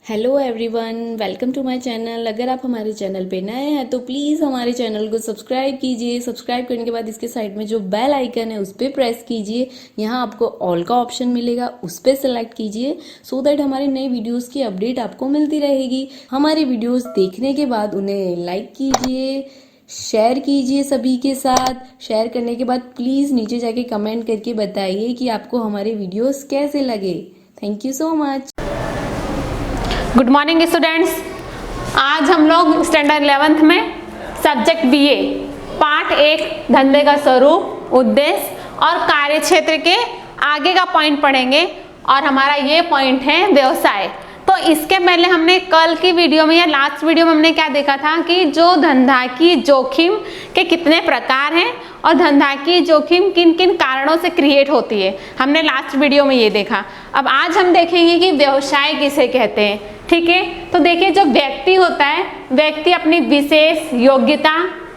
Hello everyone, welcome to my channel. अगर आप हमारे चैनल पे नए हैं तो प्लीज़ हमारे चैनल को सब्सक्राइब कीजिए। सब्सक्राइब करने के बाद इसके साइड में जो बेल आइकन है उस पर प्रेस कीजिए। यहाँ आपको ऑल का ऑप्शन मिलेगा, उस पर सेलेक्ट कीजिए सो दैट हमारे नए वीडियोस की अपडेट आपको मिलती रहेगी। हमारे वीडियोस देखने के बाद उन्हें लाइक कीजिए, शेयर कीजिए सभी के साथ। शेयर करने के बाद प्लीज़ नीचे जाके कमेंट करके बताइए कि आपको हमारे वीडियोस कैसे लगे। Thank you so much. Good morning students. आज हम लोग स्टैंडर्ड 11th में सब्जेक्ट बीए पार्ट 1 धंधे का स्वरूप, उद्देश्य और कार्य क्षेत्र के आगे का पॉइंट पढ़ेंगे और हमारा ये पॉइंट है व्यवसाय। तो इसके पहले हमने कल की वीडियो में या लास्ट वीडियो में हमने क्या देखा था कि जो धंधा की जोखिम के कितने प्रकार हैं और धंधा की जोखिम किन किन कारणों से क्रिएट होती है, हमने लास्ट वीडियो में ये देखा। अब आज हम देखेंगे कि व्यवसाय किसे कहते हैं। ठीक है, तो देखिए जो व्यक्ति होता है, व्यक्ति अपनी विशेष योग्यता,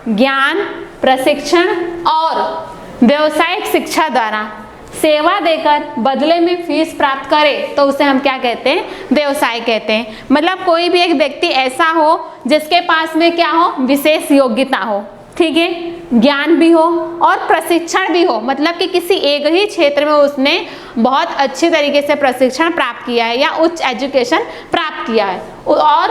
ज्ञान, प्रशिक्षण और व्यावसायिक शिक्षा द्वारा सेवा देकर बदले में फीस प्राप्त करे तो उसे हम क्या कहते हैं, व्यवसाय कहते हैं। मतलब कोई भी एक व्यक्ति ऐसा हो जिसके पास में क्या हो, विशेष योग्यता हो, ठीक है, ज्ञान भी हो और प्रशिक्षण भी हो। मतलब कि किसी एक ही क्षेत्र में उसने बहुत अच्छी तरीके से प्रशिक्षण प्राप्त किया है या उच्च एजुकेशन प्राप्त किया है और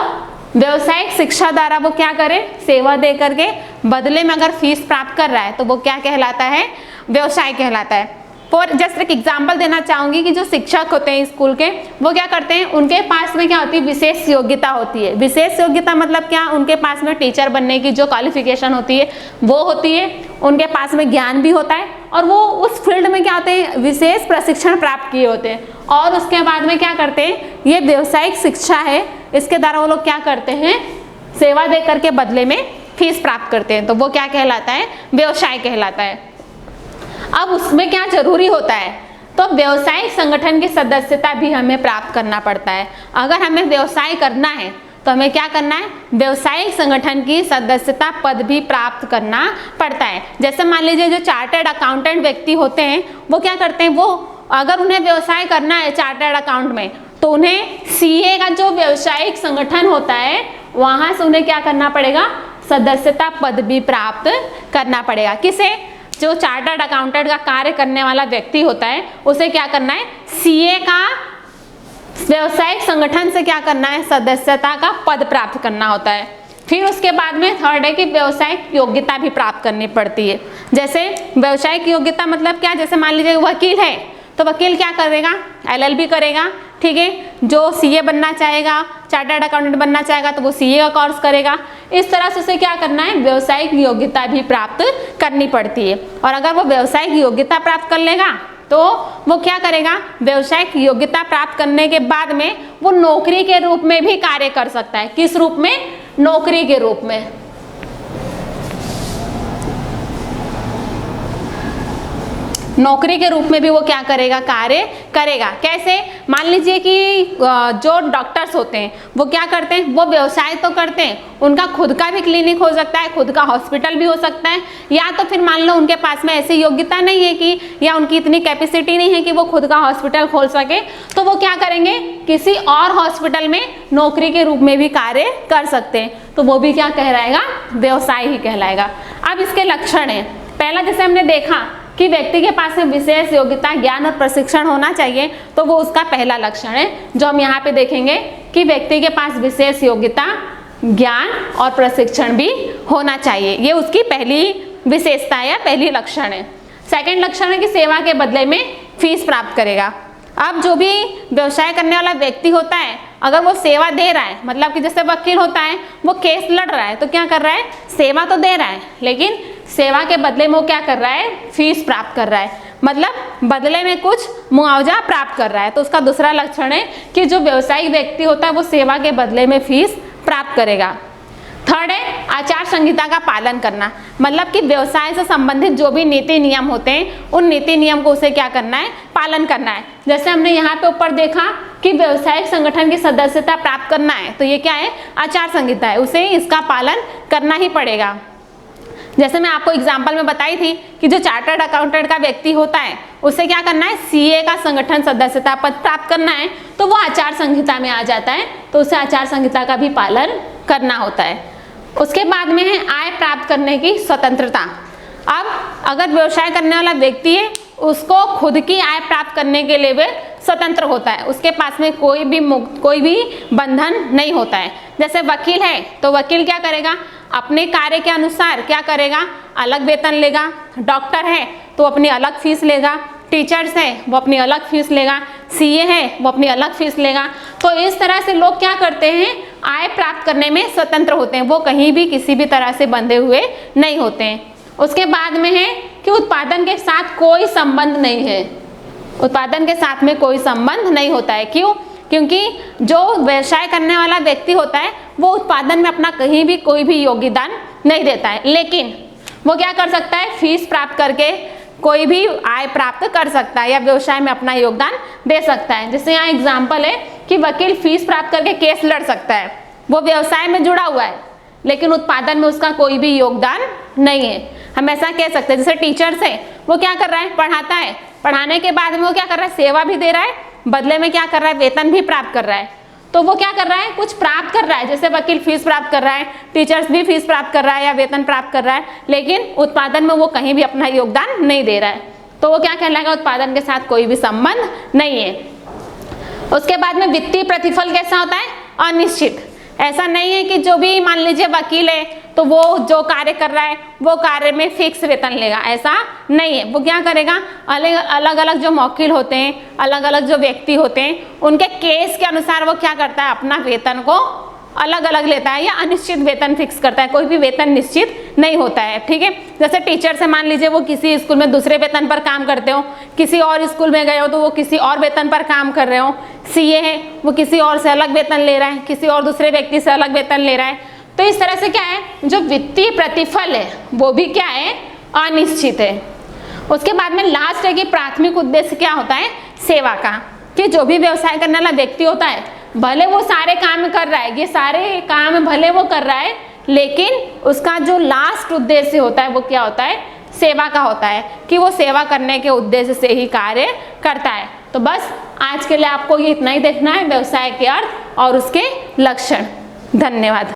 व्यावसायिक शिक्षा द्वारा वो क्या करे, सेवा दे करके बदले में अगर फीस प्राप्त कर रहा है तो वो क्या कहलाता है, व्यवसाय कहलाता है। फॉर जस्ट एक एग्जाम्पल देना चाहूंगी कि जो शिक्षक होते हैं स्कूल के, वो क्या करते हैं, उनके पास में क्या होती है, विशेष योग्यता होती है। विशेष योग्यता मतलब क्या, उनके पास में टीचर बनने की जो क्वालिफिकेशन होती है वो होती है, उनके पास में ज्ञान भी होता है और वो उस फील्ड में क्या होते हैं, विशेष प्रशिक्षण प्राप्त किए होते हैं। और उसके बाद में क्या करते हैं, ये व्यावसायिक शिक्षा है, इसके द्वारा वो लोग क्या करते हैं, सेवा दे करके बदले में फीस प्राप्त करते हैं, तो वो क्या कहलाता है, व्यवसाय कहलाता है। अब उसमें क्या जरूरी होता है, तो व्यावसायिक संगठन की सदस्यता भी हमें प्राप्त करना पड़ता है। अगर हमें व्यवसाय करना है तो हमें क्या करना है, व्यवसायिक संगठन की सदस्यता पद भी प्राप्त करना पड़ता है। जैसे मान लीजिए जो चार्टर्ड अकाउंटेंट व्यक्ति होते हैं वो क्या करते हैं, वो अगर उन्हें व्यवसाय करना है चार्टर्ड अकाउंट में तो उन्हें सीए का जो व्यावसायिक संगठन होता है वहां से उन्हें क्या करना पड़ेगा, सदस्यता पद भी प्राप्त करना पड़ेगा। किसे, जो चार्टर्ड अकाउंटेंट का कार्य करने वाला व्यक्ति होता है उसे क्या करना है, सीए का व्यावसायिक संगठन से क्या करना है, सदस्यता का पद प्राप्त करना होता है। फिर उसके बाद में थर्ड है कि व्यावसायिक योग्यता भी प्राप्त करनी पड़ती है। जैसे व्यावसायिक योग्यता मतलब क्या, जैसे मान लीजिए वकील है तो वकील क्या करेगा, एलएलबी करेगा, ठीक है। जो सीए बनना चाहेगा, चार्टर्ड अकाउंटेंट बनना चाहेगा तो वो सीए का कोर्स करेगा। इस तरह से उसे क्या करना है, व्यावसायिक योग्यता भी प्राप्त करनी पड़ती है। और अगर वो व्यावसायिक योग्यता प्राप्त कर लेगा तो वो क्या करेगा, व्यावसायिक योग्यता प्राप्त करने के बाद में वो नौकरी के रूप में भी कार्य कर सकता है। किस रूप में, नौकरी के रूप में। नौकरी के रूप में भी वो क्या करेगा, कार्य करेगा। कैसे, मान लीजिए कि जो डॉक्टर्स होते हैं वो क्या करते हैं, वो व्यवसाय तो करते हैं, उनका खुद का भी क्लिनिक हो सकता है, खुद का हॉस्पिटल भी हो सकता है, या तो फिर मान लो उनके पास में ऐसी योग्यता नहीं है कि, या उनकी इतनी कैपेसिटी नहीं है कि वो खुद का हॉस्पिटल खोल सके, तो वो क्या करेंगे, किसी और हॉस्पिटल में नौकरी के रूप में भी कार्य कर सकते हैं, तो वो भी क्या कहलाएगा, व्यवसाय ही कहलाएगा। अब इसके लक्षण है, पहला जैसे हमने देखा कि व्यक्ति के पास में विशेष योग्यता, ज्ञान और प्रशिक्षण होना चाहिए, तो वो उसका पहला लक्षण है जो हम यहाँ पे देखेंगे कि व्यक्ति के पास विशेष योग्यता, ज्ञान और प्रशिक्षण भी होना चाहिए। ये उसकी पहली विशेषता या पहली लक्षण है। सेकंड लक्षण है कि सेवा के बदले में फीस प्राप्त करेगा। अब जो भी व्यवसाय करने वाला व्यक्ति होता है, अगर वो सेवा दे रहा है, मतलब कि जैसे वकील होता है वो केस लड़ रहा है तो क्या कर रहा है, सेवा तो दे रहा है, लेकिन सेवा के बदले में वो क्या कर रहा है, फीस प्राप्त कर रहा है, मतलब बदले में कुछ मुआवजा प्राप्त कर रहा है। तो उसका दूसरा लक्षण है कि जो व्यवसायिक व्यक्ति होता है वो सेवा के बदले में फीस प्राप्त करेगा। थर्ड है आचार संहिता का पालन करना, मतलब कि व्यवसाय से संबंधित जो भी नीति नियम होते हैं उन नीति नियम को उसे क्या करना है, पालन करना है। जैसे हमने यहाँ पे ऊपर देखा कि व्यवसायिक संगठन की सदस्यता प्राप्त करना है, तो ये क्या है, आचार संहिता है, उसे इसका पालन करना ही पड़ेगा। जैसे मैं आपको एग्जाम्पल में बताई थी कि जो चार्टर्ड अकाउंटेंट का व्यक्ति होता है उसे क्या करना है, सीए का संगठन सदस्यता पद प्राप्त करना है, तो वो आचार संहिता में आ जाता है, तो उसे आचार संहिता का भी पालन करना होता है। उसके बाद में है आय प्राप्त करने की स्वतंत्रता। अब अगर व्यवसाय करने वाला व्यक्ति है उसको खुद की आय प्राप्त करने के लिए वे स्वतंत्र होता है, उसके पास में कोई भी बंधन नहीं होता है। जैसे वकील है तो वकील क्या करेगा, अपने कार्य के अनुसार क्या करेगा, अलग वेतन लेगा। डॉक्टर है तो अपनी अलग फीस लेगा, टीचर्स है वो अपनी अलग फीस लेगा, सीए है वो अपनी अलग फीस लेगा। तो इस तरह से लोग क्या करते हैं, आय प्राप्त करने में स्वतंत्र होते हैं, वो कहीं भी किसी भी तरह से बंधे हुए नहीं होते हैं। उसके बाद में है कि उत्पादन के साथ कोई संबंध नहीं है, उत्पादन के साथ में कोई संबंध नहीं होता है। क्यों? क्योंकि जो व्यवसाय करने वाला व्यक्ति होता है वो उत्पादन में अपना कहीं भी कोई भी योगदान नहीं देता है, लेकिन वो क्या कर सकता है, फीस प्राप्त करके कोई भी आय प्राप्त कर सकता है या व्यवसाय में अपना योगदान दे सकता है। जैसे यहाँ एग्जाम्पल है कि वकील फीस प्राप्त करके केस लड़ सकता है, वो व्यवसाय में जुड़ा हुआ है लेकिन उत्पादन में उसका कोई भी योगदान नहीं है। हम ऐसा कह सकते हैं। जैसे टीचर्स है वो क्या कर रहा है, पढ़ाता है, पढ़ाने के बाद में वो क्या कर रहा है, सेवा भी दे रहा है, बदले में क्या कर रहा है, वेतन भी प्राप्त कर रहा है। तो वो क्या कर रहा है, कुछ प्राप्त कर रहा है। जैसे वकील फीस प्राप्त कर रहा है, टीचर्स भी फीस प्राप्त कर रहा है या वेतन प्राप्त कर रहा है, लेकिन उत्पादन में वो कहीं भी अपना योगदान नहीं दे रहा है, तो वो क्या कहलाएगा, उत्पादन के साथ कोई भी संबंध नहीं है। उसके बाद में वित्तीय प्रतिफल कैसा होता है, अनिश्चित। ऐसा नहीं है कि जो भी मान लीजिए वकील है तो वो जो कार्य कर रहा है वो कार्य में फिक्स वेतन लेगा, ऐसा नहीं है। वो क्या करेगा, अलग अलग जो वकील होते हैं, अलग अलग जो व्यक्ति होते हैं, उनके केस के अनुसार वो क्या करता है, अपना वेतन को अलग अलग लेता है या अनिश्चित वेतन फिक्स करता है, कोई भी वेतन निश्चित नहीं होता है। ठीक है, जैसे टीचर से मान लीजिए वो किसी स्कूल में दूसरे वेतन पर काम करते हो, किसी और स्कूल में गए हो तो वो किसी और वेतन पर काम कर रहे हो। सीए है वो किसी और से अलग वेतन ले रहा है, किसी और दूसरे व्यक्ति से अलग वेतन ले रहा है। तो इस तरह से क्या है, जो वित्तीय प्रतिफल है वो भी क्या है, अनिश्चित है। उसके बाद में लास्ट है कि प्राथमिक उद्देश्य क्या होता है, सेवा का, कि जो भी व्यवसाय करने वाला व्यक्ति होता है भले वो सारे काम कर रहा है, ये सारे काम भले वो कर रहा है, लेकिन उसका जो लास्ट उद्देश्य होता है वो क्या होता है, सेवा का होता है, कि वो सेवा करने के उद्देश्य से ही कार्य करता है। तो बस आज के लिए आपको ये इतना ही देखना है, व्यवसाय के अर्थ और उसके लक्षण। धन्यवाद।